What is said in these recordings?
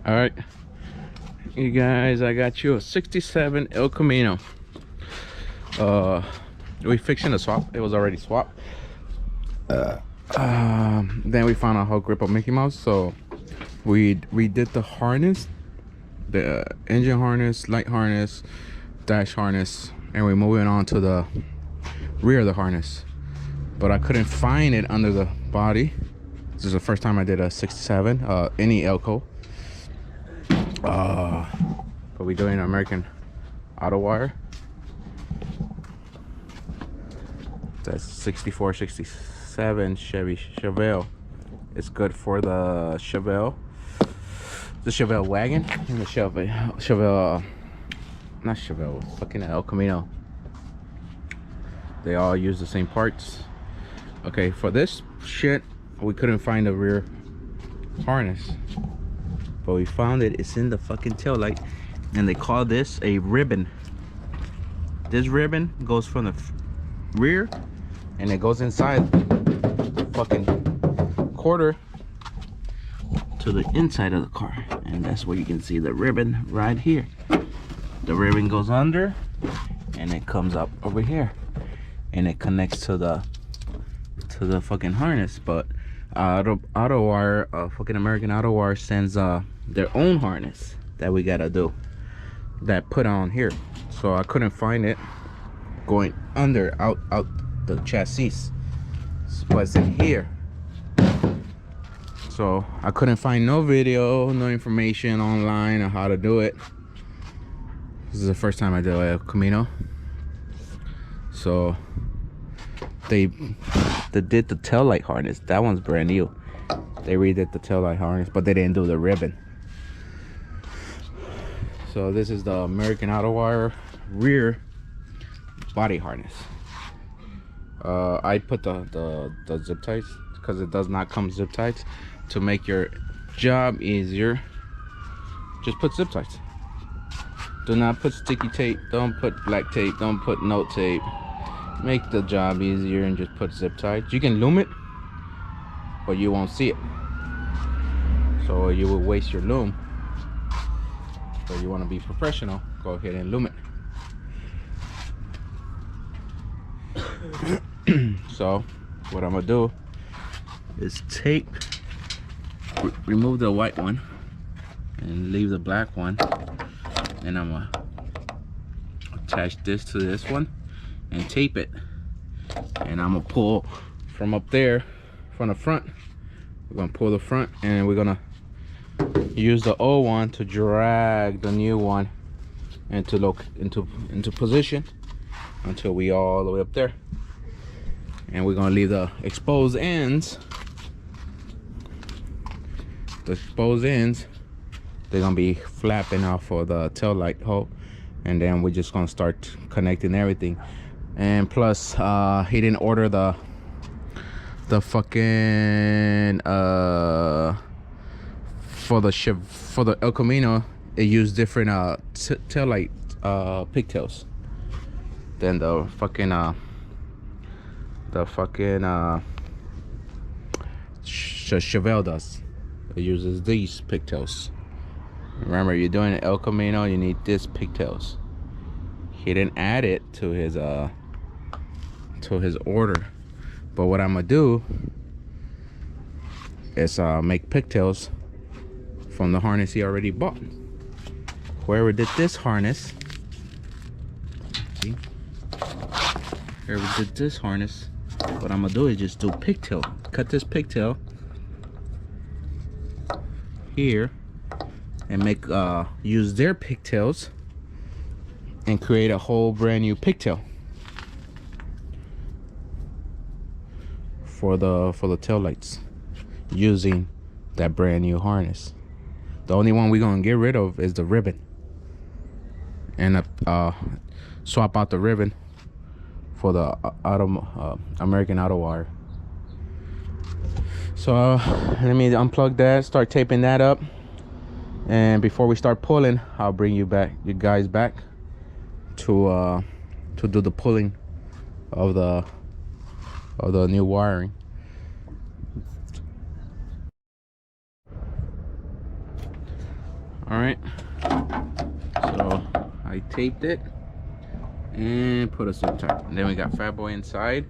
All right, you guys, I got you a 67 El Camino. We fixing a swap. It was already swapped. Then we found a whole grip of Mickey Mouse, so we redid the harness, the engine harness, light harness, dash harness, and we're moving on to the rear of the harness. But I couldn't find it under the body. This is the first time I did a 67 any Elco. But we're doing American autowire. That's 64, 67 Chevy Chevelle. It's good for the Chevelle wagon, and the Chevelle not Chevelle, fucking El Camino. They all use the same parts. Okay, for this shit, we couldn't find the rear harness, but we found it. It's in the fucking tail light, and they call this a ribbon. This ribbon goes from the rear, and it goes inside the fucking quarter to the inside of the car, and that's where you can see the ribbon right here. The ribbon goes under, and it comes up over here, and it connects to the fucking harness. But autowire, fucking American autowire sends their own harness that we gotta do, that put on here. So I couldn't find it going under, out the chassis, but it's in here. So I couldn't find no video, no information online on how to do it. This is the first time I did a Camino. So they did the tail light harness. That one's brand new. They redid the tail light harness, but they didn't do the ribbon. So this is the American autowire rear body harness. I put the zip ties because it does not come zip ties. To make your job easier, just put zip ties. Do not put sticky tape, don't put black tape, don't put no tape. Make the job easier and just put zip ties. You can loom it, but you won't see it, so you will waste your loom. So you want to be professional, go ahead and loom it. So what I'm gonna do is tape, remove the white one and leave the black one, and I'm gonna attach this to this one and tape it, and I'm gonna pull from up there from the front. We're gonna pull the front, and we're gonna use the old one to drag the new one into position until we all the way up there. And we're gonna leave the exposed ends. The exposed ends, they're gonna be flapping off of the tail light hole, and then we're just gonna start connecting everything. And plus, he didn't order the fucking for the El Camino. It used different tail light pigtails than the fucking Chevelle does. It uses these pigtails. Remember, you're doing an El Camino, you need this pigtails. He didn't add it to his order, but what I'm gonna do is make pigtails from the harness he already bought. Whoever did this harness, see? Whoever did this harness, what I'm gonna do is just do pigtail. Cut this pigtail here and make use their pigtails and create a whole brand new pigtail for the tail lights using that brand new harness. The only one we're gonna get rid of is the ribbon, and swap out the ribbon for the American autowire. So let me unplug that, start taping that up, and before we start pulling, I'll bring you guys back to do the pulling of the new wiring. All right, so I taped it and put a zip tie. And then we got Fat Boy inside,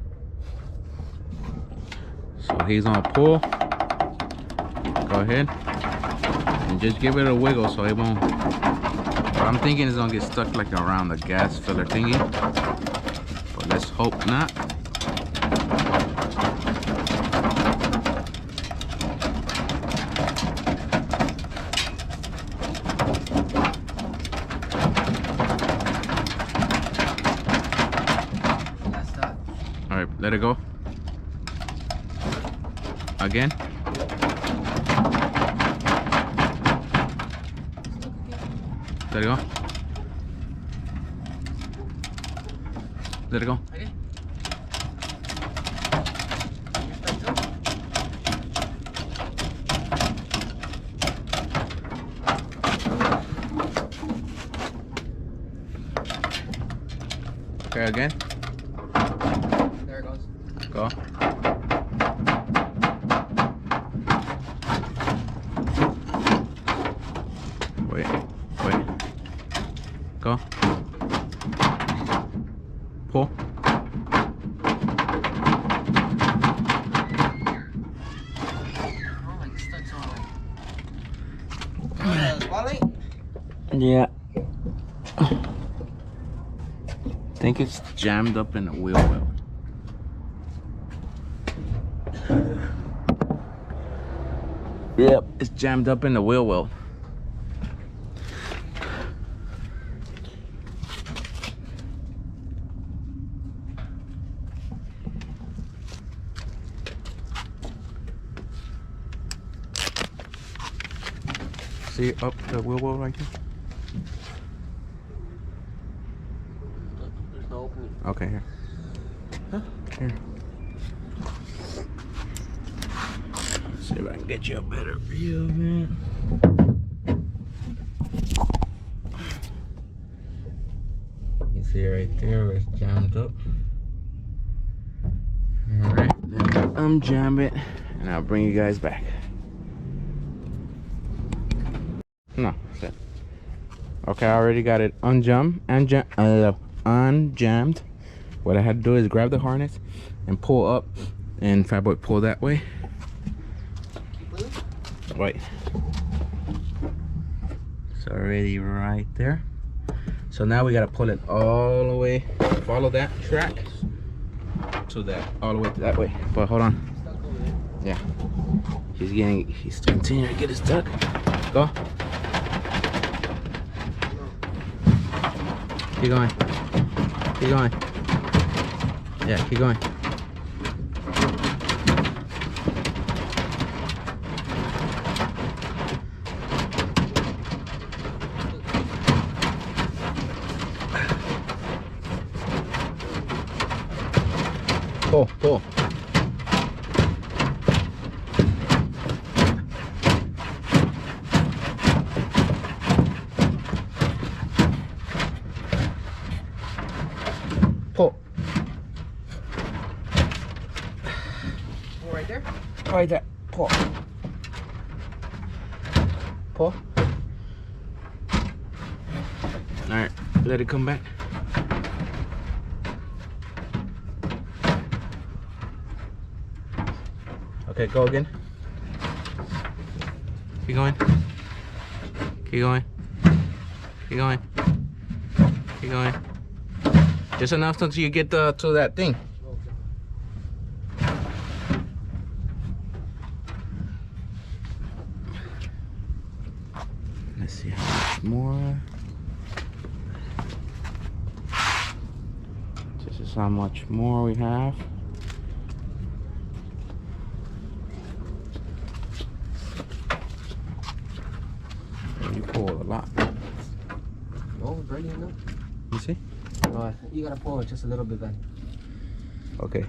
so he's gonna pull. Go ahead and just give it a wiggle so it won't. But I'm thinking it's gonna get stuck like around the gas filler thingy, but let's hope not. All right, let it go. Again. Let it go. Let it go. Okay, again. There it goes. Go. Wait. Go. Pull. Oh, like stuck somewhere. Spotlight? Yeah. I think it's jammed up in the wheel well. Yep, it's jammed up in the wheel well. See up the wheel well right here? There's no opening. Okay, here. Huh? Here. See if I can get you a better view of it. You see right there where it's jammed up. Alright, then unjam it and I'll bring you guys back. No, that's it. Okay, I already got it unjammed. What I had to do is grab the harness and pull up, and Fat Boy pull that way. Wait. It's already right there. So now we gotta pull it all the way, follow that track to that, all the way to that way. But hold on. Yeah. He's continuing to get it stuck. Go. Keep going. Keep going. Yeah, keep going. Pull, pull. Pull. Right there? Right there. Pull. Pull. Alright, let it come back. Okay, go again. Keep going. Keep going. Keep going. Keep going. Just enough until you get to that thing. Let's see how much more. This is how much more we have. You pull a lot. Oh, barely enough. You see? Oh, you gotta pull it just a little bit then. Okay.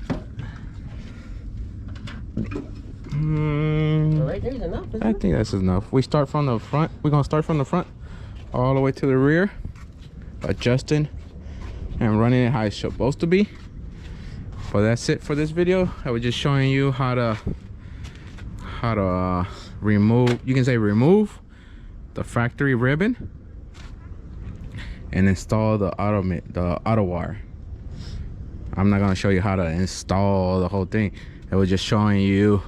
Right there's enough. I think that's enough. We start from the front. We're gonna start from the front all the way to the rear, adjusting and running it how it's supposed to be. But that's it for this video. I was just showing you how to remove, you can say remove the factory ribbon and install the auto wire. I'm not gonna show you how to install the whole thing. It was just showing you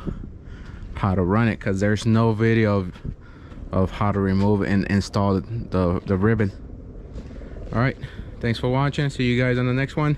how to run it, because there's no video of how to remove and install the ribbon. All right, thanks for watching. See you guys on the next one.